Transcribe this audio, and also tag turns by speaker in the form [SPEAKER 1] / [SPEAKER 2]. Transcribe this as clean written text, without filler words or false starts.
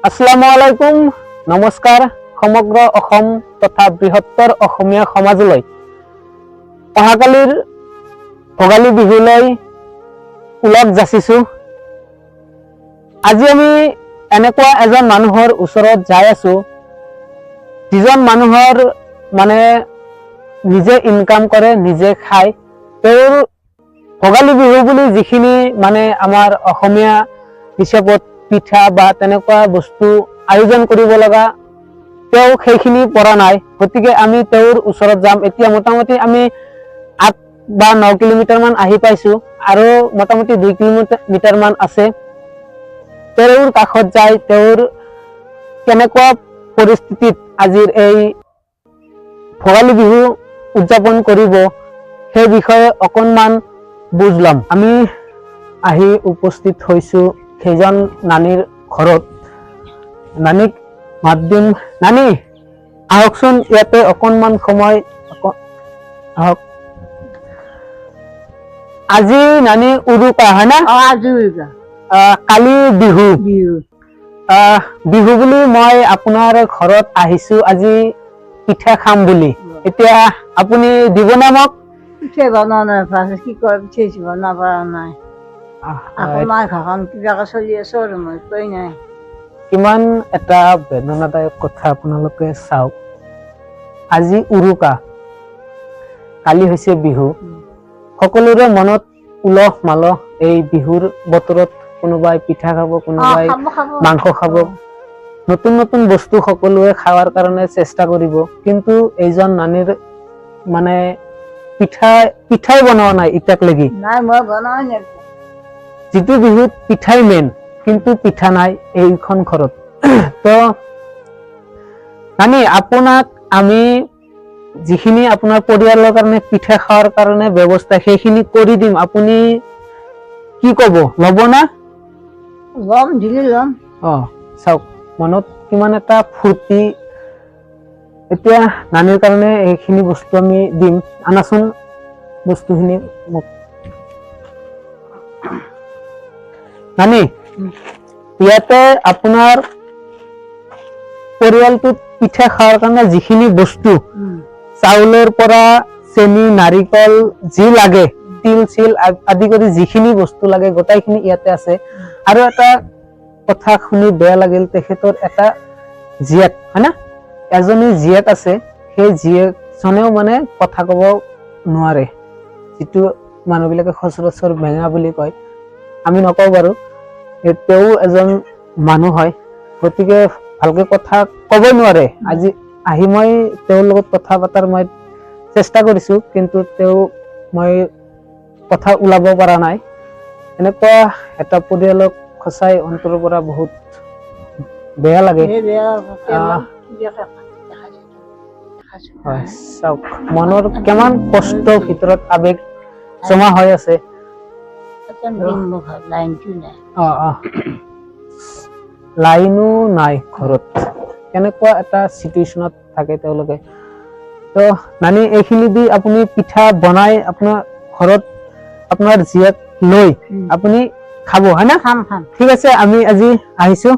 [SPEAKER 1] আসসালামু আলাইকুম নমস্কাৰ সমগ্ৰ অসম তথা বৃহত্তৰ অসমীয়া সমাজলৈ অহাকালিৰ ভোগালী বিহুলৈ উলগ যাচিছো। আজি আমি এনেকুৱা এজন মানুহৰ ওচৰত যাই আছো যিজন মানুহৰ মানে নিজে ইনকাম কৰে নিজে খায়। তেওঁৰ ভোগালী বিহু বুলি যিখিনি মানে আমাৰ অসমীয়া হিচাপত পিঠা বা তেনেকুৱা বস্তু আয়োজন কৰিব লগা তেওঁ সেইখিনি পৰা নাই, গতিকে আমি তেওঁৰ ওচৰত যাম। এতিয়া মোটামুটি আমি 8 বা 9 কিলোমিটাৰ মান আহি পাইছো আৰু মোটামুটি 2 কিলোমিটাৰ মান আছে। তেওঁৰ কাষত যাই তেওঁৰ কেনেকুৱা পৰিস্থিতিত আজিৰ এই ভোগালী বিহু উদযাপন কৰিব সেই বিষয়ে অকণমান বুজ লম। আমি আহি উপস্থিত হৈছো সেইজন নানীৰ ঘৰত। নানীক মাত দিম। নানী আহকচোন ইয়াতে অকণমান সময় আহক। আজি নানী উৰুকা হয় না?
[SPEAKER 2] আজি উৰুকা।
[SPEAKER 1] কালি বিহু। বিহু বুলি মই আপোনাৰ ঘৰত আহিছো আজি পিঠা খাম বুলি। এতিয়া আপুনি দিবনে মোক?
[SPEAKER 2] পিঠা বনোৱা নাই, কি কয় পিঠা বনাব পৰা নাই। আকৌ মাৰ ঘৰখন কিবাকে চলি আছো আৰু মই কৈ নাই।
[SPEAKER 1] কিমান এটা বেদনাদায়ক কথা আপোনালোকে চাওক। আজি উৰুকা, কালি হৈছে বিহু। সকলোৰে মনত উলহ মালহ এই বিহুৰ বতৰত কোনোবাই পিঠা খাব, কোনোবাই মাংস খাব, নতুন নতুন বস্তু সকলোৱে খাৱাৰ কাৰণে চেষ্টা কৰিব। কিন্তু এইজন নানীৰ মানে পিঠাই বনোৱা নাই এতিয়ালৈকে।
[SPEAKER 2] নাই মই বনাই নাই।
[SPEAKER 1] যিটো বিহুত পিঠাই মেইন, কিন্তু পিঠা নাই এইখন ঘৰত। তো নানী আপোনাক আমি যিখিনি আপোনাৰ পৰিয়ালৰ কাৰণে পিঠা খাৱাৰ কাৰণে ব্যৱস্থা সেইখিনি কৰি দিম, আপুনি কি কব, ল'ব না?
[SPEAKER 2] ল'ম, দিলে ল'ম।
[SPEAKER 1] চাওক মনত কিমান এটা ফূৰ্তি। এতিয়া নানীৰ কাৰণে এইখিনি বস্তু আমি দিম। আনাচোন বস্তুখিনি মোক। নানী ইয়াতে আপোনাৰ পৰিয়ালটোত পিঠা খাৱাৰ কাৰণে যিখিনি বস্তু, চাউলৰ পৰা চেনি, নাৰিকল যি লাগে, তিল চিল আদি কৰি যিখিনি বস্তু লাগে গোটাইখিনি ইয়াতে আছে। আৰু এটা কথা শুনি বেয়া লাগিল, তেখেতৰ এটা জীয়েক হয় না, এজনী জীয়েক আছে। সেই জীয়েকজনেও মানে কথা কব নোৱাৰে, যিটো মানুহবিলাকে সচৰাচৰ বেঙা বুলি কয়। আমি নকওঁ বাৰু, তেওঁ এজন মানুহ হয়, গতিকে ভালকে কথা কব নোৱাৰে। আজি আহি মই তেওঁৰ লগত কথা পতাৰ মই চেষ্টা কৰিছো, কিন্তু মই কথা ওলাব পৰা নাই। এনেকুৱা এটা পৰিয়ালক সঁচাই অন্তৰৰ পৰা বহুত বেয়া লাগে। চাওক মনৰ কিমান কষ্ট ভিতৰত আবেগ জমা হৈ আছে। লাইনো নাই ঘৰত, কেনেকুৱা এটা চিটুৱেশ্যনত থাকে তেওঁলোকে। তো নানী এইখিনি দি আপুনি পিঠা বনাই আপোনাৰ ঘৰত আপোনাৰ জীয়েক লৈ আপুনি খাব হয় না?
[SPEAKER 2] খাম খাম।
[SPEAKER 1] ঠিক আছে, আমি আজি আহিছো।